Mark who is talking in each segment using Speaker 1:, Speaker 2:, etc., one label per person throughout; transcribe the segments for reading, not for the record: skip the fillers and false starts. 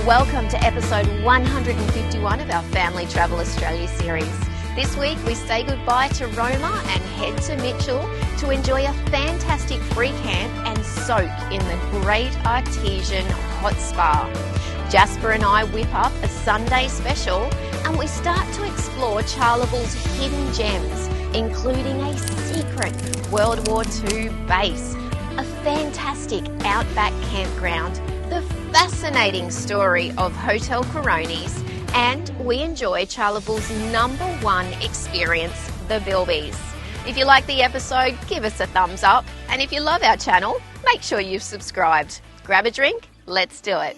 Speaker 1: Welcome to episode 151 of our Family Travel Australia series. This week we say goodbye to Roma and head to Mitchell to enjoy a fantastic free camp and soak in the great Artesian hot spa. Jasper and I whip up a Sunday special and we start to explore Charleville's hidden gems, including a secret World War II base, a fantastic outback campground, the fascinating story of Hotel Corones, and we enjoy Charleville's #1 experience, the Bilbys. If you like the episode, give us a thumbs up, and if you love our channel, make sure you've subscribed. Grab a drink, let's do it.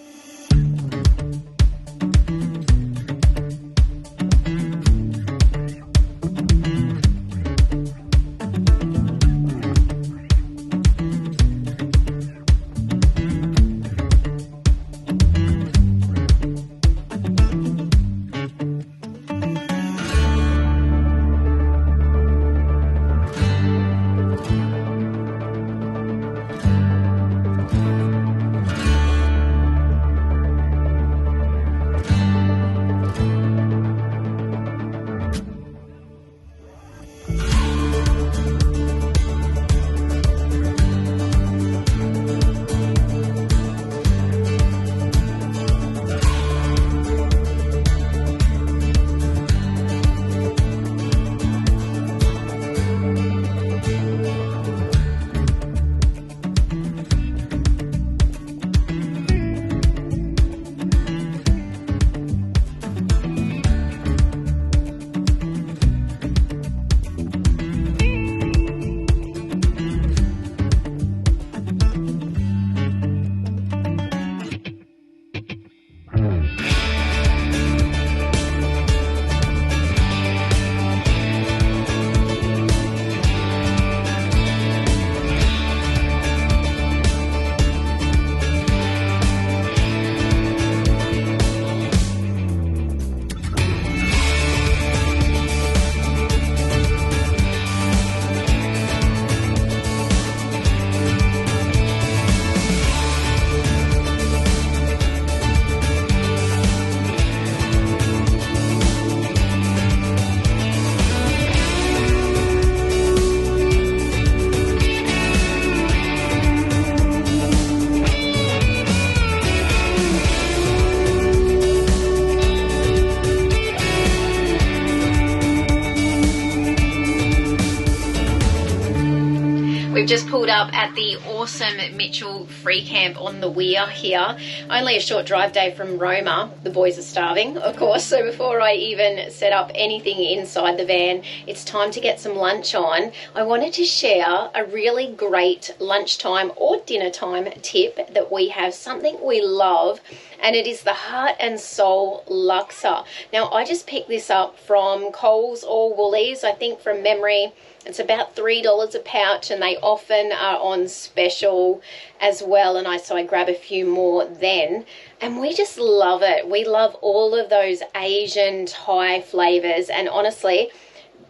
Speaker 1: We've just pulled up at the awesome Mitchell free camp on the Weir here. Only a short drive day from Roma. The boys are starving, of course, so before I even set up anything inside the van, it's time to get some lunch on. I wanted to share a really great lunchtime or dinner time tip that we have, something we love, and it is the Heart and Soul Laksa. Now, I just picked this up from Coles or Woolies, I think from memory. It's about $3 a pouch, and they often are on special as well, and so I grab a few more then, and we just love it. We love all of those Asian Thai flavors, and honestly,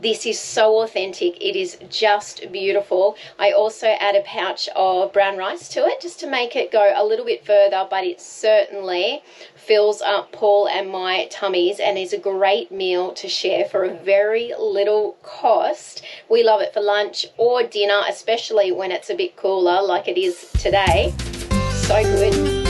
Speaker 1: this is so authentic. It is just beautiful. I also add a pouch of brown rice to it just to make it go a little bit further, but it certainly fills up Paul and my tummies and is a great meal to share for a very little cost. We love it for lunch or dinner, especially when it's a bit cooler like it is today. So good.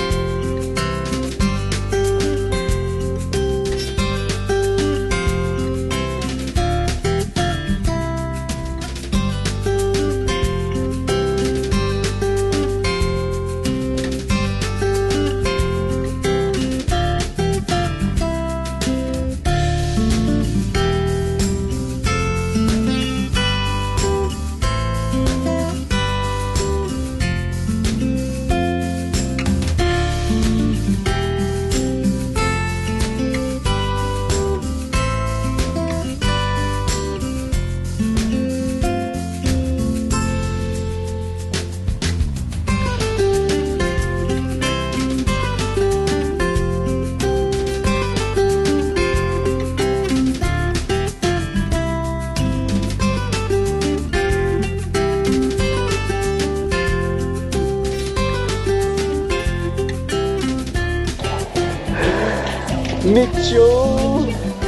Speaker 2: Mitchell,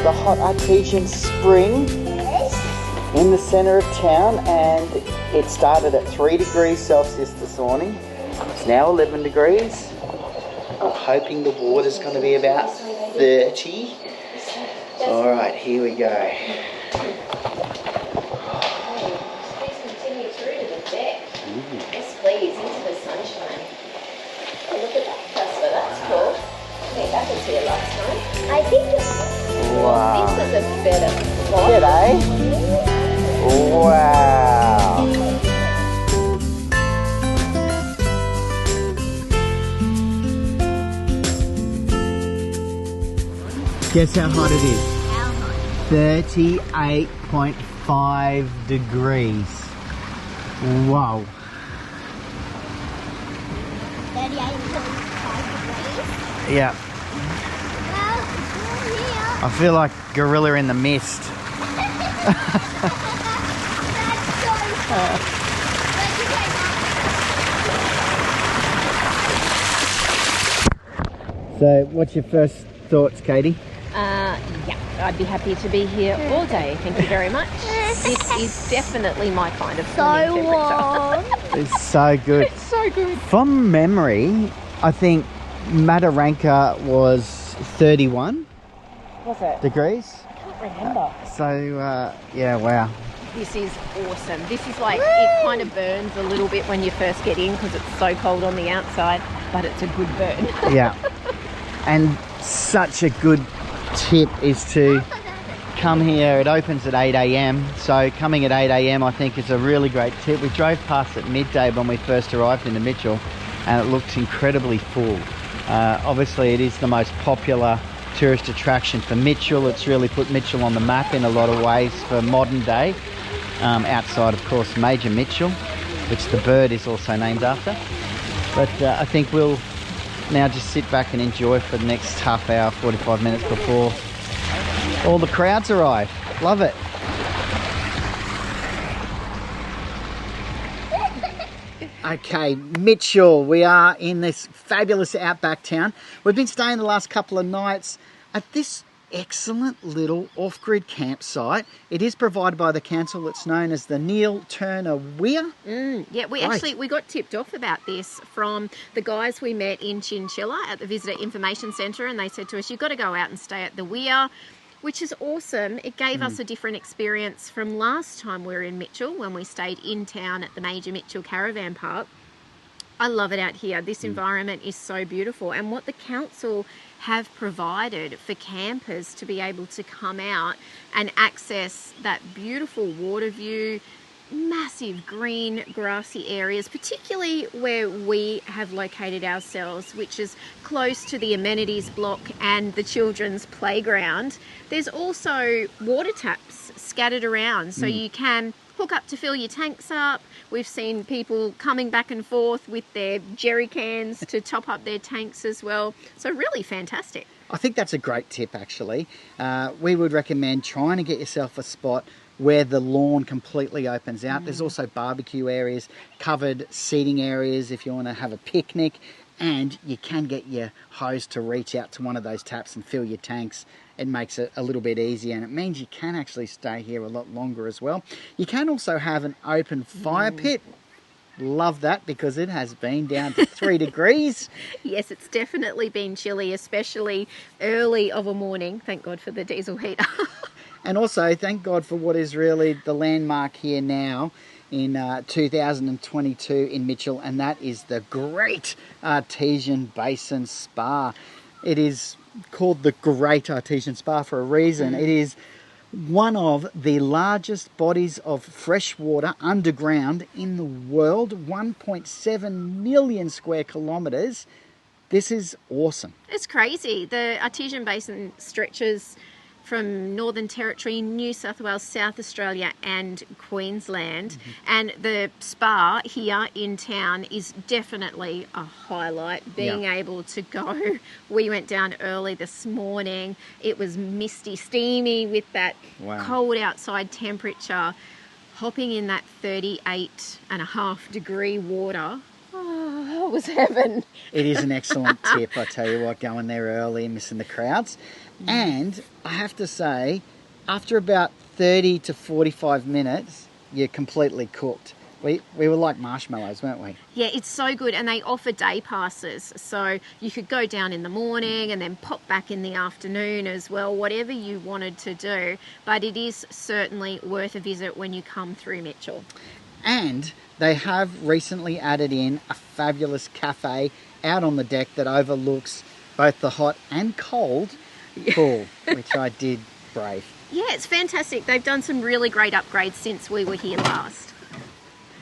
Speaker 2: the hot artesian spring in the centre of town, and it started at 3 degrees Celsius this morning. It's now 11 degrees. I'm hoping the water's going to be about 30. Alright, here we go.
Speaker 1: Please continue through to the deck. Yes, please, into the sunshine. Oh, look at that, Casper, that's cool. I think that was here last time. I think
Speaker 2: Wow.
Speaker 1: this is a better spot.
Speaker 2: G'day. Wow. Guess how hot it is?
Speaker 3: How hot?
Speaker 2: 38.5 degrees. Wow.
Speaker 3: 38.5 degrees.
Speaker 2: Yeah.
Speaker 3: Well, it's warm here.
Speaker 2: I feel like gorilla in the mist.
Speaker 3: That's so hot.
Speaker 2: So, what's your first thoughts, Katie?
Speaker 1: Yeah, I'd be happy to be here all day. Thank you very much. This is definitely my kind of swimming
Speaker 3: So
Speaker 1: temperature.
Speaker 3: warm.
Speaker 2: It's so good.
Speaker 1: It's so good.
Speaker 2: From memory, I think Mataranka was 31
Speaker 1: Was it?
Speaker 2: degrees.
Speaker 1: I can't remember.
Speaker 2: So, yeah, wow.
Speaker 1: This is awesome. This is like, it kind of burns a little bit when you first get in because it's so cold on the outside, but it's a good burn.
Speaker 2: Yeah. And such a good tip is to come here. It opens at 8 a.m. So coming at 8 a.m. I think is a really great tip. We drove past at midday when we first arrived into Mitchell, and it looked incredibly full. Obviously it is the most popular tourist attraction for Mitchell. It's really put Mitchell on the map in a lot of ways for modern day, outside of course Major Mitchell, which the bird is also named after. But I think we'll now just sit back and enjoy for the next half hour, 45 minutes before all the crowds arrive. Love it. Okay, Mitchell, we are in this fabulous outback town. We've been staying the last couple of nights at this excellent little off-grid campsite. It is provided by the council. It's known as the Neil Turner Weir.
Speaker 1: Yeah, we got tipped off about this from the guys we met in Chinchilla at the Visitor Information Centre, and they said to us, you've got to go out and stay at the Weir, which is awesome. It gave us a different experience from last time we were in Mitchell when we stayed in town at the Major Mitchell Caravan Park. I love it out here. This environment is so beautiful, and what the council have provided for campers to be able to come out and access that beautiful water view, massive green grassy areas, particularly where we have located ourselves, which is close to the amenities block and the children's playground. There's also water taps scattered around, so you can hook up to fill your tanks up. We've seen people coming back and forth with their jerry cans to top up their tanks as well. So really fantastic.
Speaker 2: I think that's a great tip, actually. We would recommend trying to get yourself a spot where the lawn completely opens out. There's also barbecue areas, covered seating areas if you want to have a picnic, and you can get your hose to reach out to one of those taps and fill your tanks. It makes it a little bit easier, and it means you can actually stay here a lot longer as well. You can also have an open fire pit. Love that, because it has been down to 3 degrees.
Speaker 1: Yes, it's definitely been chilly, especially early of a morning. Thank God for the diesel heater.
Speaker 2: And also, thank God for what is really the landmark here now in 2022 in Mitchell, and that is the Great Artesian Basin Spa. It is called the Great Artesian Spa for a reason. It is one of the largest bodies of fresh water underground in the world, 1.7 million square kilometres. This is awesome.
Speaker 1: It's crazy. The Artesian Basin stretches from Northern Territory, New South Wales, South Australia and Queensland. And the spa here in town is definitely a highlight, being able to go. We went down early this morning. It was misty, steamy with that cold outside temperature, hopping in that 38.5 degree water. Oh, it was heaven.
Speaker 2: It is an excellent tip, I tell you what, going there early and missing the crowds. And I have to say, after about 30 to 45 minutes, you're completely cooked. We were like marshmallows, weren't we?
Speaker 1: Yeah, it's so good, and they offer day passes, so you could go down in the morning and then pop back in the afternoon as well, whatever you wanted to do. But it is certainly worth a visit when you come through Mitchell.
Speaker 2: And they have recently added in a fabulous cafe out on the deck that overlooks both the hot and cold pool, which I did brave.
Speaker 1: Yeah, it's fantastic. They've done some really great upgrades since we were here last.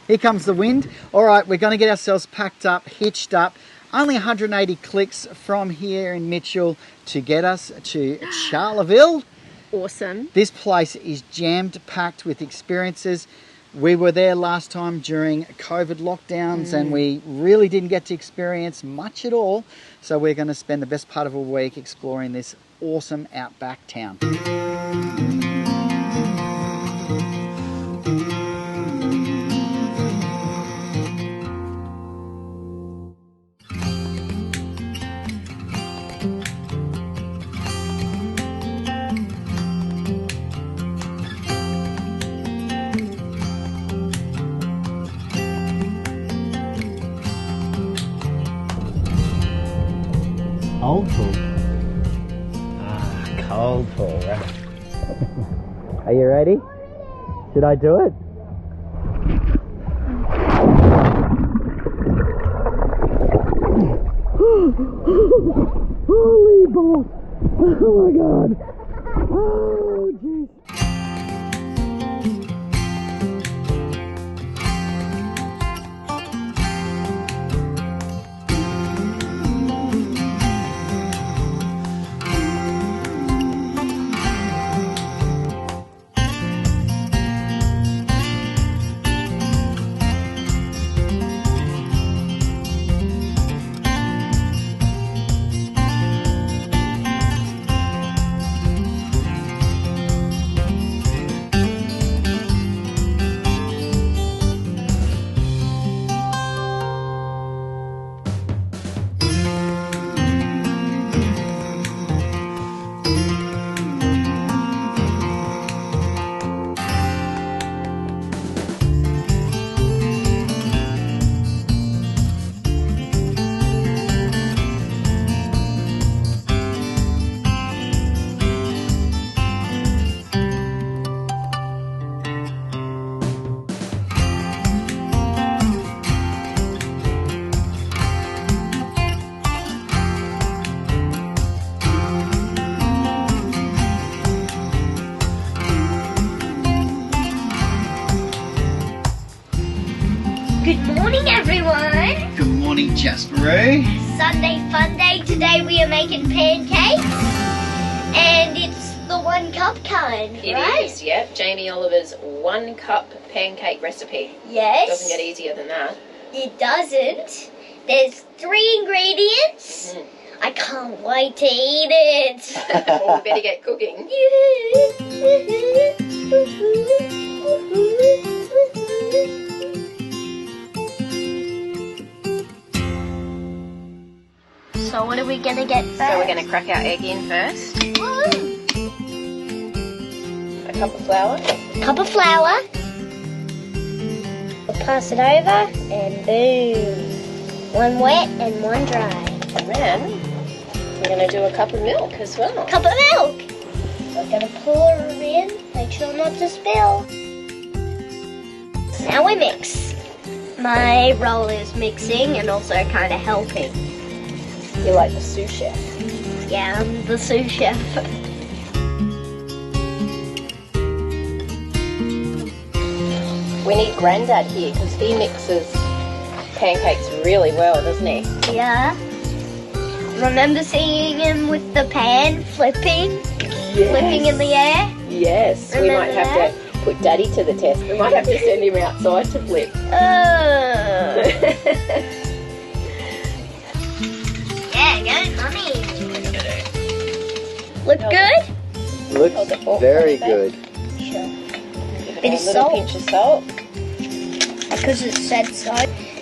Speaker 2: Here comes the wind. All right, we're going to get ourselves packed up, hitched up. Only 180 clicks from here in Mitchell to get us to Charleville.
Speaker 1: Awesome.
Speaker 2: This place is jammed packed with experiences. We were there last time during COVID lockdowns and we really didn't get to experience much at all. So we're going to spend the best part of a week exploring this awesome outback town. Old pool. Cold pool, right? Are you ready? Should I do it? Holy balls! Oh my god! Oh jeez!
Speaker 3: Good morning, everyone.
Speaker 2: Good morning, Jasperoo.
Speaker 3: Sunday fun day. Today we are making pancakes, and it's the 1 cup kind,
Speaker 1: It
Speaker 3: right?
Speaker 1: is, yep. Jamie Oliver's 1 cup pancake recipe.
Speaker 3: Yes.
Speaker 1: Doesn't get easier than that.
Speaker 3: It doesn't. There's 3 ingredients. I can't wait to eat it.
Speaker 1: Well, we better get cooking.
Speaker 3: So what are we gonna get first?
Speaker 1: So we're going to crack our egg in first.
Speaker 3: Woo!
Speaker 1: A cup of flour.
Speaker 3: Cup of flour. We'll pass it over, and boom. 1 wet and 1 dry.
Speaker 1: And then we're going to do a cup of milk as well.
Speaker 3: Cup of milk. We're gonna pour her in. Make sure not to spill. Now we mix. My role is mixing and also kind of helping.
Speaker 1: You're like the sous chef.
Speaker 3: Yeah, I'm the sous chef.
Speaker 1: We need Grandad here because he mixes pancakes really well, doesn't he?
Speaker 3: Yeah. Remember seeing him with the pan flipping? Flipping in the air?
Speaker 1: Yes, we might
Speaker 3: Remember
Speaker 1: have to put Daddy to the test. We might have to send him outside to flip. Yeah, go, Mummy. Look good?
Speaker 2: Looks very good.
Speaker 3: Sure.
Speaker 1: Give it
Speaker 3: Bit
Speaker 1: a
Speaker 3: of
Speaker 1: little
Speaker 3: salt.
Speaker 1: pinch of salt.
Speaker 3: Because it said so.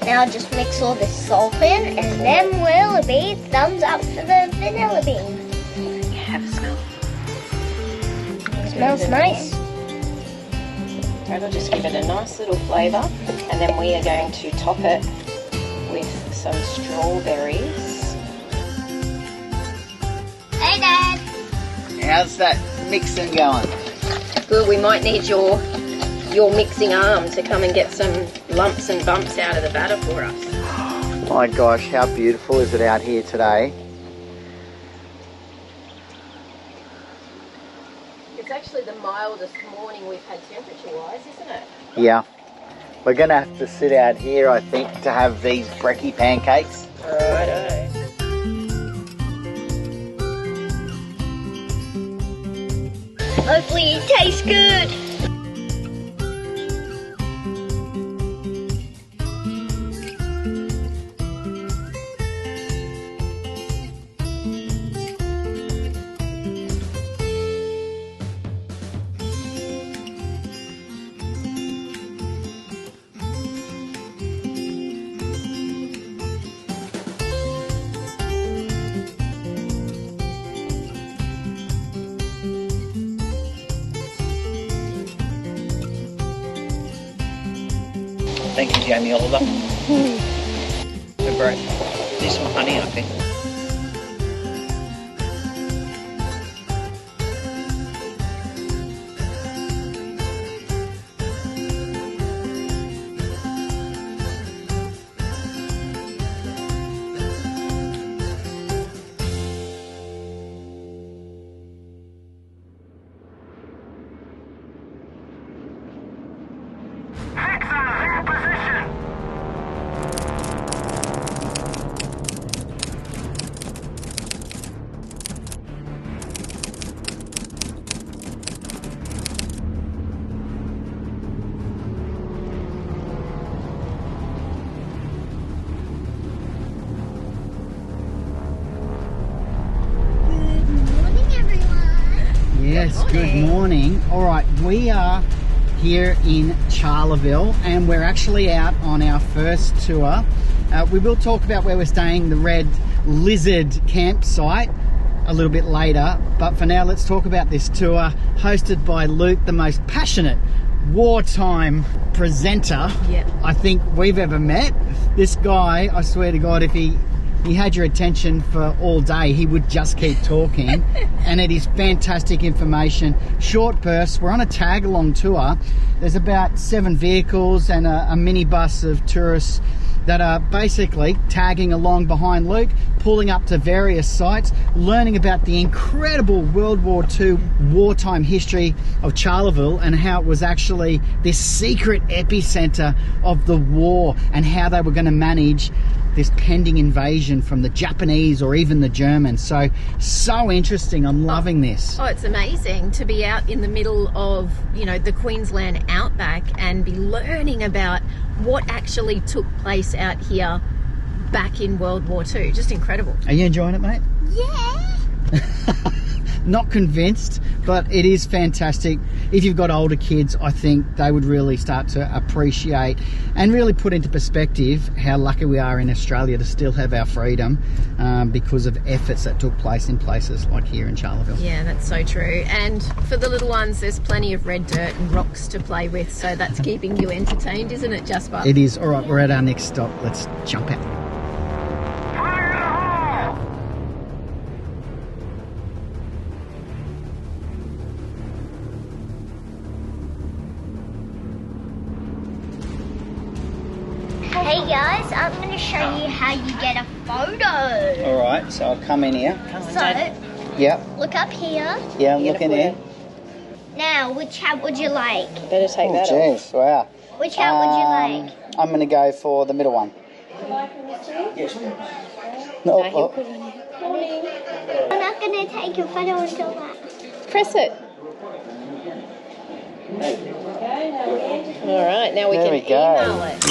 Speaker 3: Now just mix all this salt in, and then Willoughby, thumbs up for the vanilla bean.
Speaker 1: Have a smell.
Speaker 3: Smells nice.
Speaker 1: That'll just give it a nice little flavour, and then we are going to top it with some strawberries.
Speaker 3: Hey, Dad.
Speaker 2: How's that mixing going?
Speaker 1: Good, we might need your mixing arm to come and get some lumps and bumps out of the batter for us.
Speaker 2: My gosh, how beautiful is it out here today?
Speaker 1: It's actually the mildest morning we've had temperature-wise, isn't it?
Speaker 2: Yeah. We're going to have to sit out here, I think, to have these brekkie pancakes.
Speaker 1: Righto.
Speaker 3: Hopefully it tastes good.
Speaker 2: Thank you, Jamie Oliver. They're great. Need some honey, I think. Yes, good morning. All right, we are here in Charleville and we're actually out on our first tour. We will talk about where we're staying, the Red Lizard campsite, a little bit later. But for now, let's talk about this tour hosted by Luke, the most passionate wartime presenter I think we've ever met. This guy, I swear to God, if he had your attention for all day, he would just keep talking. And it is fantastic information, short bursts. We're on a tag along tour. There's about 7 vehicles and a minibus of tourists that are basically tagging along behind Luke, pulling up to various sites, learning about the incredible World War II wartime history of Charleville and how it was actually this secret epicenter of the war and how they were going to manage this pending invasion from the Japanese or even the Germans. So interesting. I'm loving this.
Speaker 1: Oh, it's amazing to be out in the middle of, you know, the Queensland outback and be learning about what actually took place out here back in World War II. Just incredible.
Speaker 2: Are you enjoying it, mate?
Speaker 3: Yeah.
Speaker 2: Not convinced, but it is fantastic. If you've got older kids, I think they would really start to appreciate and really put into perspective how lucky we are in Australia to still have our freedom because of efforts that took place in places like here in Charleville.
Speaker 1: Yeah, that's so true. And for the little ones, there's plenty of red dirt and rocks to play with, so that's keeping you entertained, isn't it, Jasper?
Speaker 2: It is. All right, we're at our next stop. Let's jump out.
Speaker 3: Hey guys, I'm going to show you how you get a photo.
Speaker 2: All right, so I'll come in here.
Speaker 3: So,
Speaker 2: Yep.
Speaker 3: look up here.
Speaker 2: Yeah, I'm looking here.
Speaker 3: Now, which hat would you like?
Speaker 1: Better take that off.
Speaker 2: Jeez, wow.
Speaker 3: Which hat would you like?
Speaker 2: I'm going to go for the middle one. Yes. No, oh.
Speaker 3: I'm not going to take your photo until that.
Speaker 1: Press it. All right, now we
Speaker 2: There
Speaker 1: can
Speaker 2: we go.
Speaker 1: email it.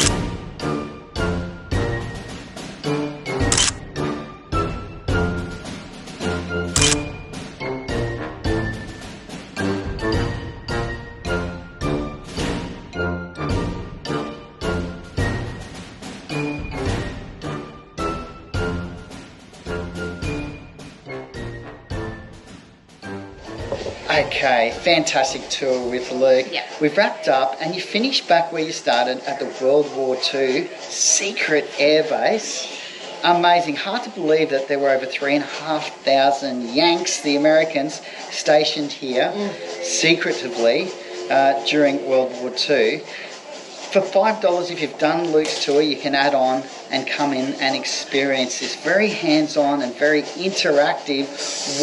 Speaker 2: Okay, fantastic tour with Luke.
Speaker 1: Yeah.
Speaker 2: We've wrapped up and you finished back where you started at the World War II secret airbase. Amazing. Hard to believe that there were over 3,500 Yanks, the Americans, stationed here secretively during World War II. For $5, if you've done Luke's tour, you can add on and come in and experience this very hands-on and very interactive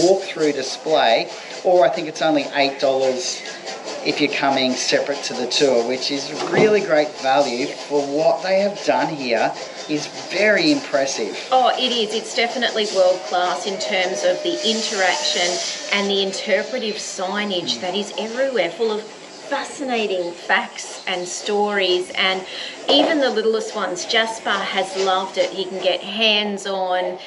Speaker 2: walkthrough display. Or I think it's only $8 if you're coming separate to the tour, which is really great value for what they have done here. Is very impressive.
Speaker 1: Oh, it is. It's definitely world class in terms of the interaction and the interpretive signage that is everywhere, full of fascinating facts and stories, and even the littlest ones. Jasper has loved it. He can get hands-on,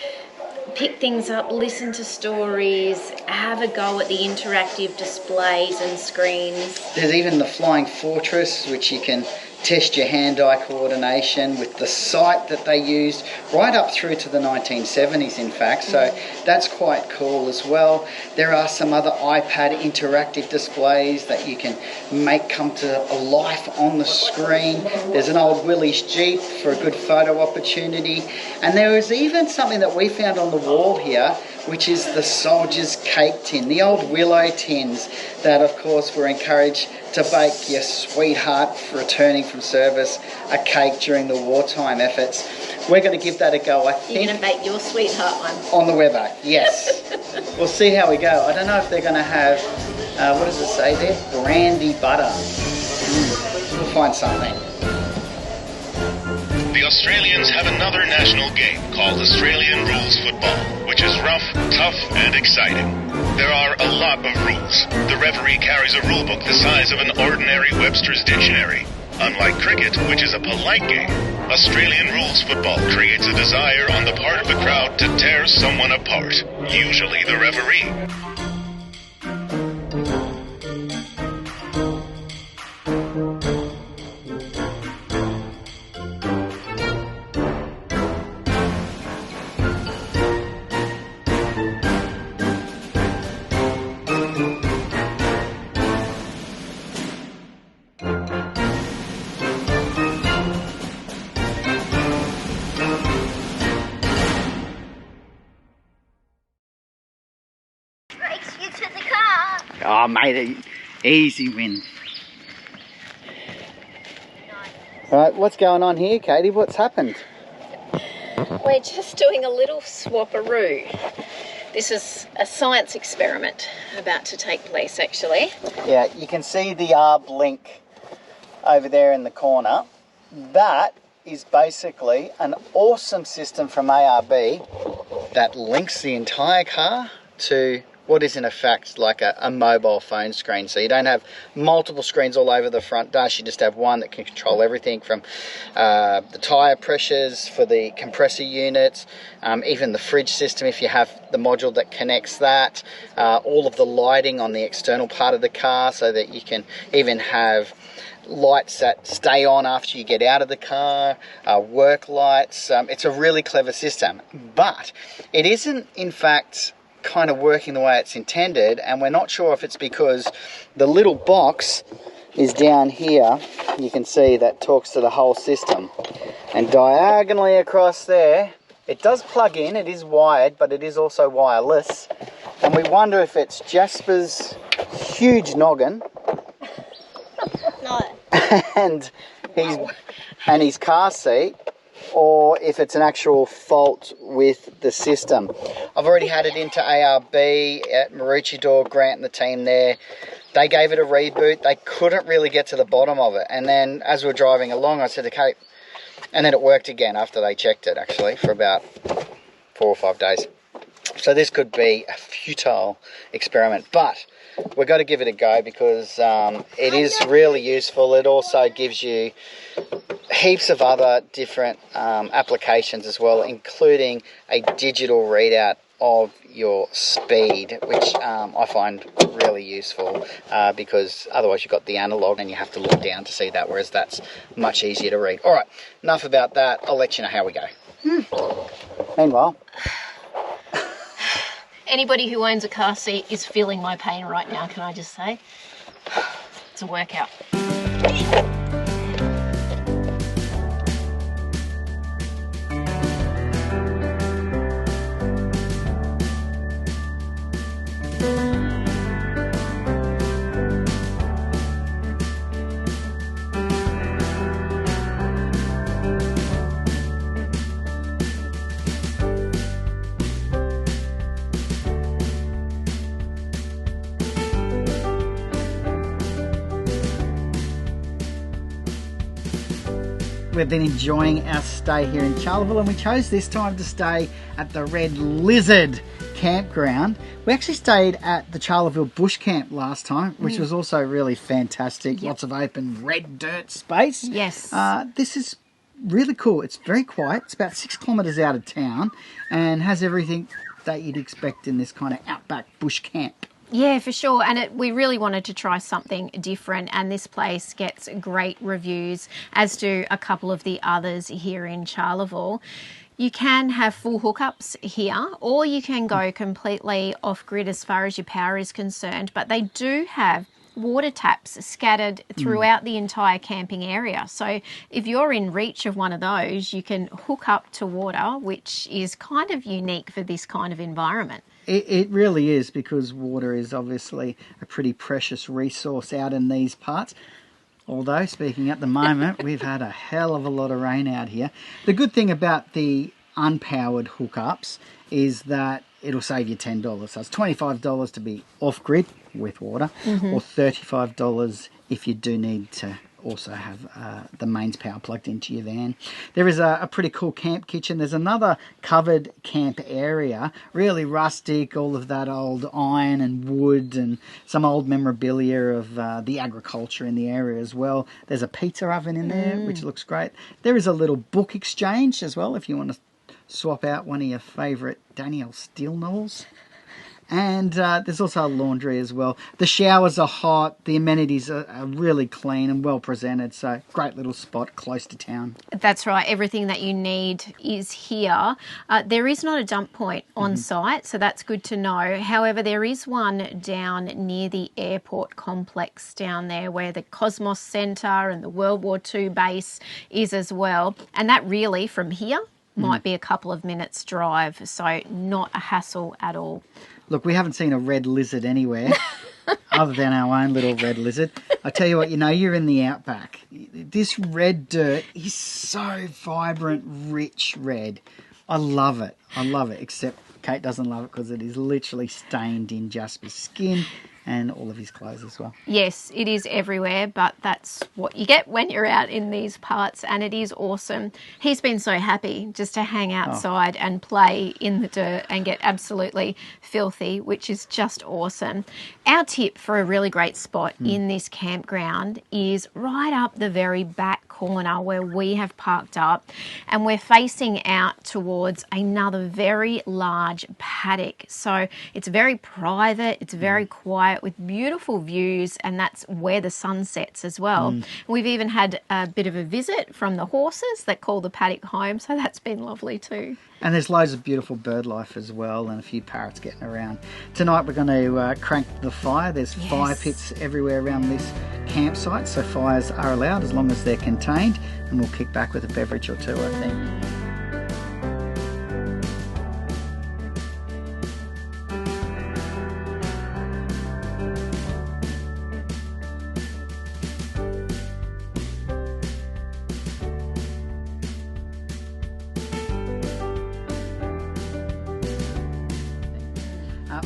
Speaker 1: pick things up, listen to stories, have a go at the interactive displays and screens.
Speaker 2: There's even the Flying Fortress, which you can test your hand-eye coordination with the sight that they used right up through to the 1970s, in fact. So that's quite cool as well. There are some other iPad interactive displays that you can make come to life on the screen. There's an old Willys Jeep for a good photo opportunity. And there is even something that we found on the wall here, which is the soldier's cake tin, the old willow tins that, of course, were encouraged to bake your sweetheart returning from service a cake during the wartime efforts. We're going to give that a go, I think.
Speaker 1: You're going to bake your sweetheart one?
Speaker 2: On the Weber, yes. We'll see how we go. I don't know if they're going to have, what does it say there? Brandy butter. We'll find something.
Speaker 4: The Australians have another national game called Australian Rules Football, which is rough, tough, and exciting. There are a lot of rules. The referee carries a rule book the size of an ordinary Webster's dictionary. Unlike cricket, which is a polite game, Australian Rules Football creates a desire on the part of the crowd to tear someone apart, usually the referee.
Speaker 2: Oh, mate, easy win. Right, what's going on here, Katie? What's happened?
Speaker 1: We're just doing a little swapperoo. This is a science experiment about to take place, actually.
Speaker 2: Yeah, you can see the ARB link over there in the corner. That is basically an awesome system from ARB that links the entire car to what is in effect like a mobile phone screen. So you don't have multiple screens all over the front dash, you just have one that can control everything from the tyre pressures for the compressor units, even the fridge system if you have the module that connects that, all of the lighting on the external part of the car so that you can even have lights that stay on after you get out of the car, work lights. It's a really clever system, but it isn't in fact kind of working the way it's intended, and we're not sure if it's because the little box is down here, you can see, that talks to the whole system, and diagonally across there it does plug in, it is wired, but it is also wireless, and we wonder if it's Jasper's huge noggin and his car seat, or if it's an actual fault with the system. I've already had it into ARB at Maroochydore, Grant and the team there. They gave it a reboot. They couldn't really get to the bottom of it. And then as we were driving along, I said to Kate, and then it worked again after they checked it, actually, for about 4 or 5 days. So this could be a futile experiment, but we've got to give it a go because it is really useful. It also gives you heaps of other different applications as well, including a digital readout of your speed, which I find really useful because otherwise you've got the analog and you have to look down to see that, whereas that's much easier to read. All right, enough about that. I'll let you know how we go. Meanwhile...
Speaker 1: Anybody who owns a car seat is feeling my pain right now, can I just say? It's a workout.
Speaker 2: We've been enjoying our stay here in Charleville, and we chose this time to stay at the Red Lizard campground. We actually stayed at the Charleville Bush Camp last time, which was also really fantastic. Lots of open red dirt space.
Speaker 1: Yes.
Speaker 2: This is really cool. It's very quiet. It's about 6 kilometres out of town and has everything that you'd expect in this kind of outback bush camp.
Speaker 1: Yeah, for sure. And we really wanted to try something different, and this place gets great reviews, as do a couple of the others here in Charleville. You can have full hookups here, or you can go completely off-grid as far as your power is concerned, but they do have water taps scattered throughout the entire camping area. So if you're in reach of one of those, you can hook up to water, which is kind of unique for this kind of environment.
Speaker 2: It really is, because water is obviously a pretty precious resource out in these parts. Although, speaking at the moment, we've had a hell of a lot of rain out here. The good thing about the unpowered hookups is that it'll save you $10. So it's $25 to be off-grid with water, or $35 if you do need to also have the mains power plugged into your van. There is a pretty cool camp kitchen. There's another covered camp area, really rustic, all of that old iron and wood and some old memorabilia of the agriculture in the area as well. There's a pizza oven in there, which looks great. There is a little book exchange as well if you want to swap out one of your favourite Danielle Steele novels. And there's also a laundry as well. The showers are hot. The amenities are really clean and well presented. So great little spot close to town.
Speaker 1: That's right. Everything that you need is here. There is not a dump point on site, so that's good to know. However, there is one down near the airport complex down there where the Cosmos Centre and the World War II base is as well. And that really, from here, might be a couple of minutes drive. So not a hassle at all.
Speaker 2: Look, we haven't seen a red lizard anywhere other than our own little red lizard. I tell you what, you're in the outback. This red dirt is so vibrant, rich red. I love it. Except Kate doesn't love it because it is literally stained in Jasper's skin and all of his clothes as well.
Speaker 1: Yes, it is everywhere, but that's what you get when you're out in these parts, and it is awesome. He's been so happy just to hang outside and play in the dirt and get absolutely filthy, which is just awesome. Our tip for a really great spot in this campground is right up the very back corner where we have parked up, and we're facing out towards another very large paddock. So it's very private, it's very quiet, with beautiful views, and that's where the sun sets as well. We've even had a bit of a visit from the horses that call the paddock home, so that's been lovely too.
Speaker 2: And there's loads of beautiful bird life as well, and a few parrots getting around. Tonight we're going to crank the fire. There's fire pits everywhere around this campsite, so fires are allowed as long as they're contained, and we'll kick back with a beverage or two, I think.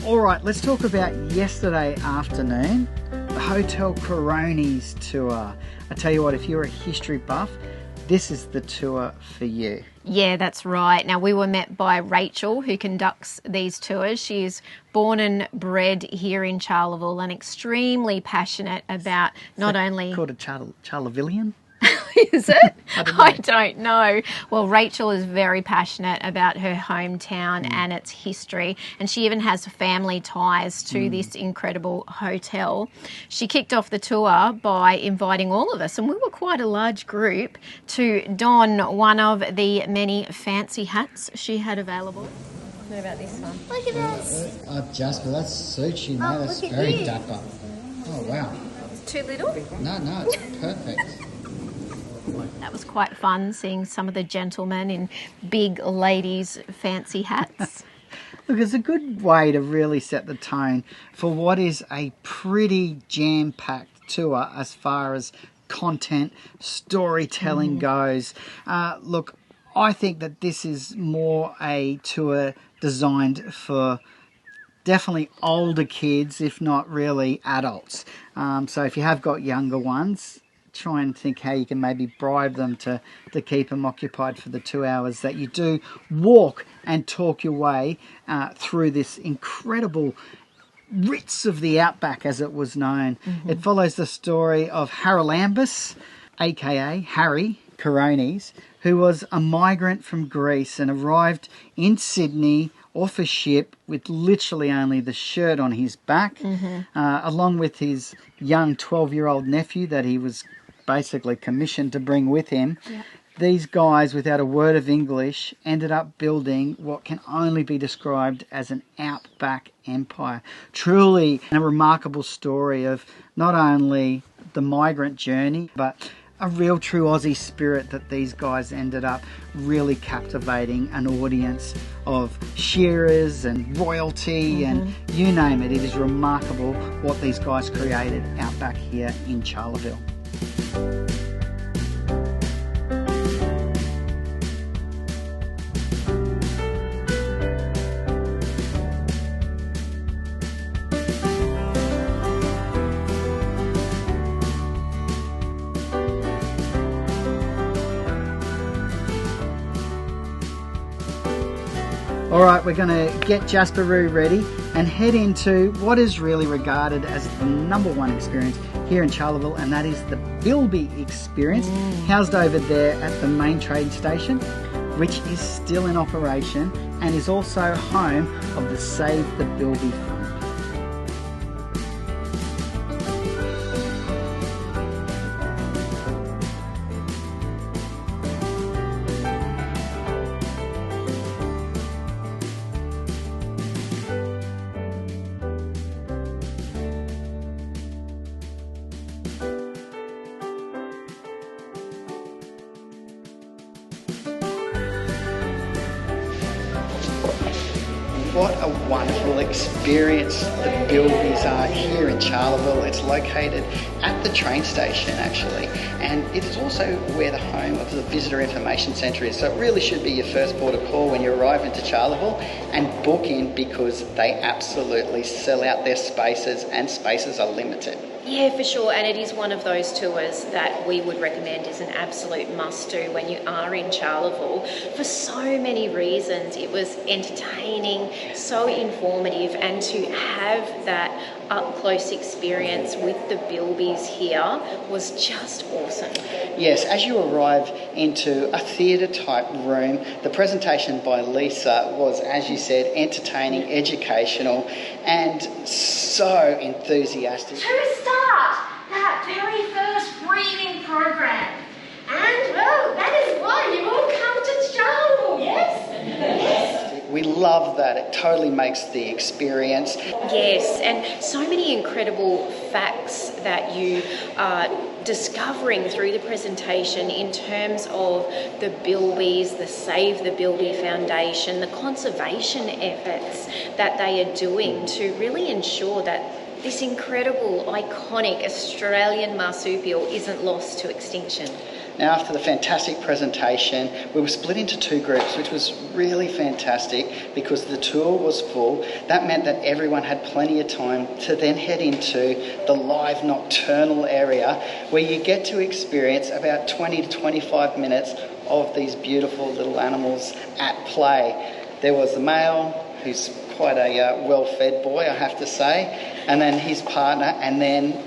Speaker 2: All right, let's talk about yesterday afternoon, the Hotel Corones tour. I tell you what, if you're a history buff, this is the tour for you.
Speaker 1: Yeah, that's right. Now, we were met by Rachel, who conducts these tours. She is born and bred here in Charleville and extremely passionate about not only...
Speaker 2: Called a Charlevillian?
Speaker 1: Is it? I don't know. Well, Rachel is very passionate about her hometown and its history, and she even has family ties to this incredible hotel. She kicked off the tour by inviting all of us, and we were quite a large group, to don one of the many fancy hats she had available. What about this one?
Speaker 3: Look at this.
Speaker 2: Jasper, that suits you,
Speaker 3: Oh,
Speaker 2: mate. That's
Speaker 3: look at
Speaker 2: very
Speaker 3: you.
Speaker 2: dapper. Oh, wow.
Speaker 1: Too little?
Speaker 2: No, it's perfect.
Speaker 1: That was quite fun, seeing some of the gentlemen in big ladies' fancy hats.
Speaker 2: Look, it's a good way to really set the tone for what is a pretty jam-packed tour as far as content, storytelling goes. Look, I think that this is more a tour designed for definitely older kids, if not really adults. So if you have got younger ones, try and think how you can maybe bribe them to keep them occupied for the 2 hours that you do walk and talk your way through this incredible Ritz of the Outback, as it was known. It follows the story of Haralambus, aka Harry Corones, who was a migrant from Greece and arrived in Sydney off a ship with literally only the shirt on his back, along with his young 12-year-old nephew that he was basically commissioned to bring with him.
Speaker 1: Yep.
Speaker 2: These guys, without a word of English, ended up building what can only be described as an outback empire. Truly a remarkable story of not only the migrant journey, but a real true Aussie spirit that these guys ended up really captivating an audience of shearers and royalty and you name it. It is remarkable what these guys created out back here in Charleville. All right, we're going to get Jasperoo ready and head into what is really regarded as the #1 experience here in Charleville, and that is the Bilby experience, housed over there at the main train station, which is still in operation and is also home of the Save the Bilby Fund. What a wonderful experience the Bilbys are here in Charleville. It's located at the train station actually, and it is also where the home of the Visitor Information Centre is. So it really should be your first port of call when you arrive into Charleville, and book in because they absolutely sell out their spaces, and spaces are limited.
Speaker 1: Yeah, for sure, and it is one of those tours that we would recommend as an absolute must-do when you are in Charleville for so many reasons. It was entertaining, so informative, and to have that up-close experience with the Bilbys here was just awesome.
Speaker 2: Yes, as you arrive into a theatre-type room, the presentation by Lisa was, as you said, entertaining, educational, and so enthusiastic.
Speaker 3: To start that very first breathing program. And, well, that is why you all come to Charleville, yes? Yes.
Speaker 2: We love that. It totally makes the experience.
Speaker 1: Yes, and so many incredible facts that you are discovering through the presentation in terms of the Bilbys, the Save the Bilby Foundation, the conservation efforts that they are doing to really ensure that this incredible, iconic Australian marsupial isn't lost to extinction.
Speaker 2: Now, after the fantastic presentation, we were split into 2 groups, which was really fantastic because the tour was full. That meant that everyone had plenty of time to then head into the live nocturnal area where you get to experience about 20 to 25 minutes of these beautiful little animals at play. There was the male, who's quite a well-fed boy, I have to say, and then his partner, and then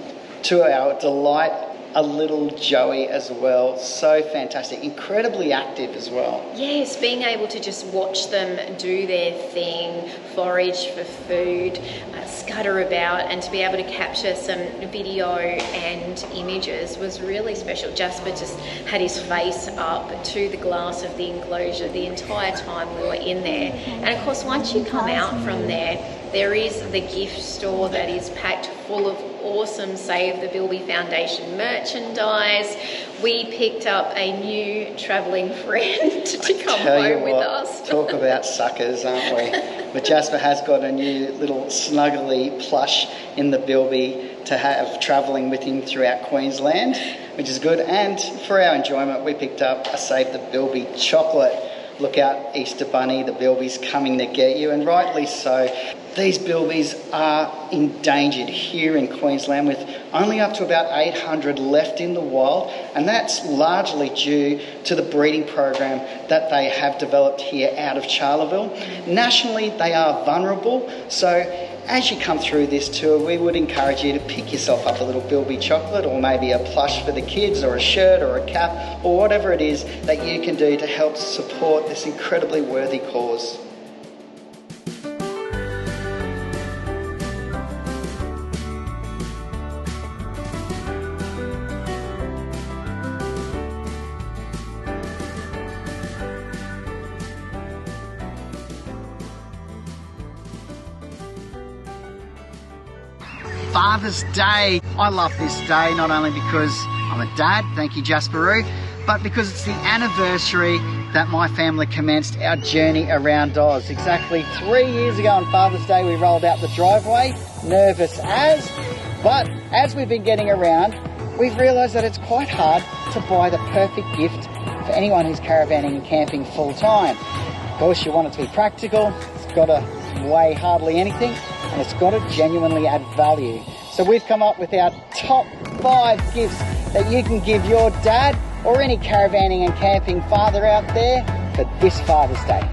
Speaker 2: to our delight, a little Joey as well. So fantastic, incredibly active as well.
Speaker 1: Yes, being able to just watch them do their thing, forage for food, scutter about, and to be able to capture some video and images was really special. Jasper just had his face up to the glass of the enclosure the entire time we were in there. And of course, once you come out from there is the gift store that is packed full of awesome Save the Bilby Foundation merchandise. We picked up a new travelling friend to come home with us.
Speaker 2: Talk about suckers, aren't we? But Jasper has got a new little snuggly plush in the Bilby to have travelling with him throughout Queensland, which is good. And for our enjoyment, we picked up a Save the Bilby chocolate. Look out, Easter Bunny, the Bilby's coming to get you, and rightly so. These Bilbies are endangered here in Queensland, with only up to about 800 left in the wild, and that's largely due to the breeding program that they have developed here out of Charleville. Nationally, they are vulnerable, so as you come through this tour, we would encourage you to pick yourself up a little Bilby chocolate, or maybe a plush for the kids, or a shirt or a cap, or whatever it is that you can do to help support this incredibly worthy cause. Father's Day. I love this day, not only because I'm a dad, thank you Jasperoo, but because it's the anniversary that my family commenced our journey around Oz. Exactly 3 years ago on Father's Day, we rolled out the driveway, nervous as, but as we've been getting around, we've realised that it's quite hard to buy the perfect gift for anyone who's caravanning and camping full time. Of course, you want it to be practical, it's got to weigh hardly anything, and it's got to genuinely add value. So we've come up with our top 5 gifts that you can give your dad or any caravanning and camping father out there for this Father's Day.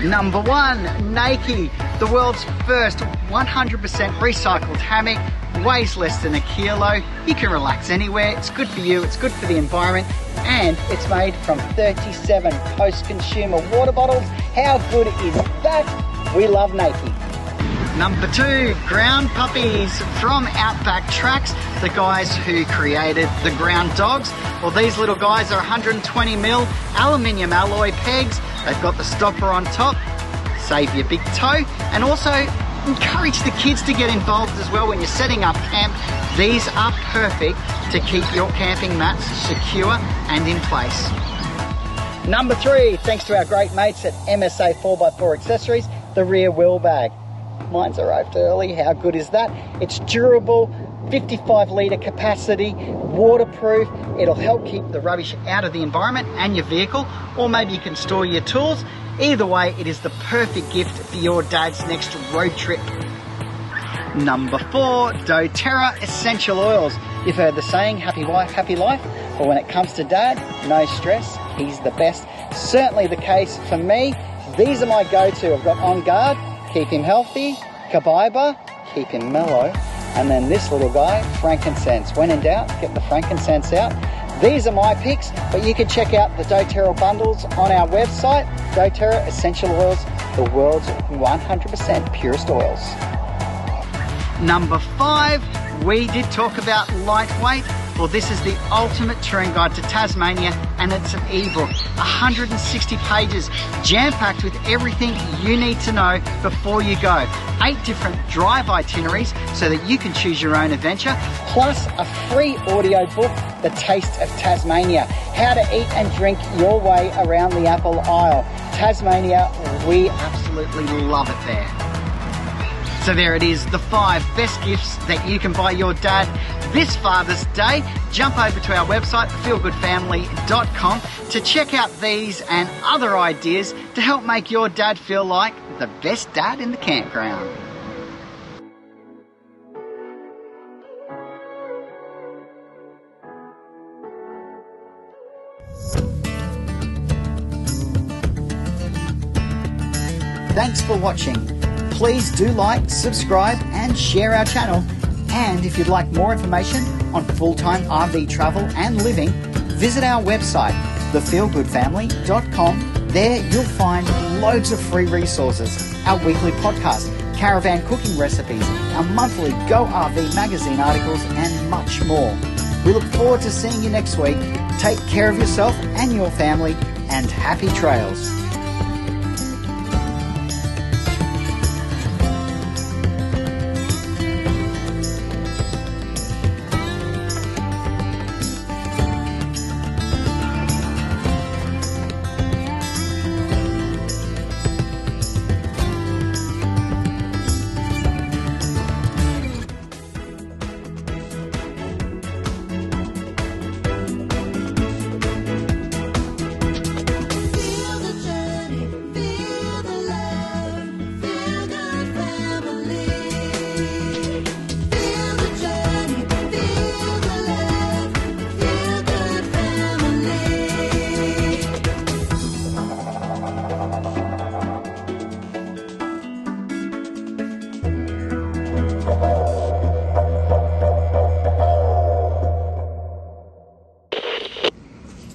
Speaker 2: Number 1, Nike, the world's first 100% recycled hammock, weighs less than a kilo. You can relax anywhere, it's good for you, it's good for the environment, and it's made from 37 post-consumer water bottles. How good is that? We love Nike. Number 2, Ground Puppies from Outback Tracks, the guys who created the Ground Dogs. Well, these little guys are 120mm aluminium alloy pegs. They've got the stopper on top, save your big toe, and also encourage the kids to get involved as well when you're setting up camp. These are perfect to keep your camping mats secure and in place. Number 3, thanks to our great mates at MSA 4x4 Accessories, the rear wheel bag. Mine's arrived early, how good is that? It's durable, 55 litre capacity, waterproof. It'll help keep the rubbish out of the environment and your vehicle, or maybe you can store your tools. Either way, it is the perfect gift for your dad's next road trip. Number 4, doTERRA Essential Oils. You've heard the saying, happy wife, happy life. But when it comes to dad, no stress, he's the best. Certainly the case for me. These are my go-to. I've got On Guard, keep him healthy, Kabaiba, keep him mellow, and then this little guy, frankincense. When in doubt, get the frankincense out. These are my picks, but you can check out the doTERRA bundles on our website. doTERRA Essential Oils, the world's 100% purest oils. Number 5, we did talk about lightweight. Well, this is the ultimate touring guide to Tasmania, and it's an ebook, 160 pages, jam-packed with everything you need to know before you go. 8 different drive itineraries so that you can choose your own adventure, plus a free audio book, The Taste of Tasmania, how to eat and drink your way around the Apple Isle. Tasmania, we absolutely love it there. So there it is, the 5 best gifts that you can buy your dad this Father's Day. Jump over to our website, feelgoodfamily.com, to check out these and other ideas to help make your dad feel like the best dad in the campground. Thanks for watching. Please do like, subscribe and share our channel. And if you'd like more information on full-time RV travel and living, visit our website, thefeelgoodfamily.com. There you'll find loads of free resources, our weekly podcast, caravan cooking recipes, our monthly Go RV magazine articles, and much more. We look forward to seeing you next week. Take care of yourself and your family, and happy trails.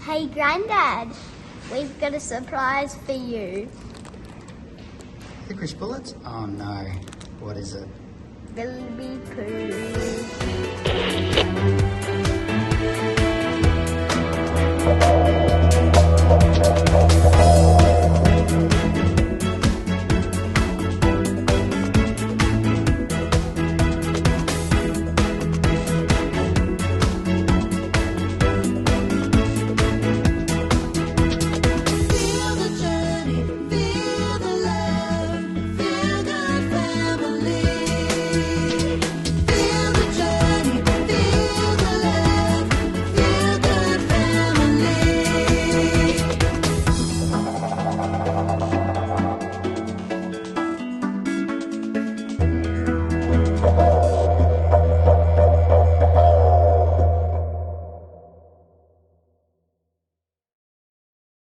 Speaker 5: Hey Grandad, we've got a surprise for you.
Speaker 2: Licorice bullets? Oh no. What is it?
Speaker 5: Bilby poo.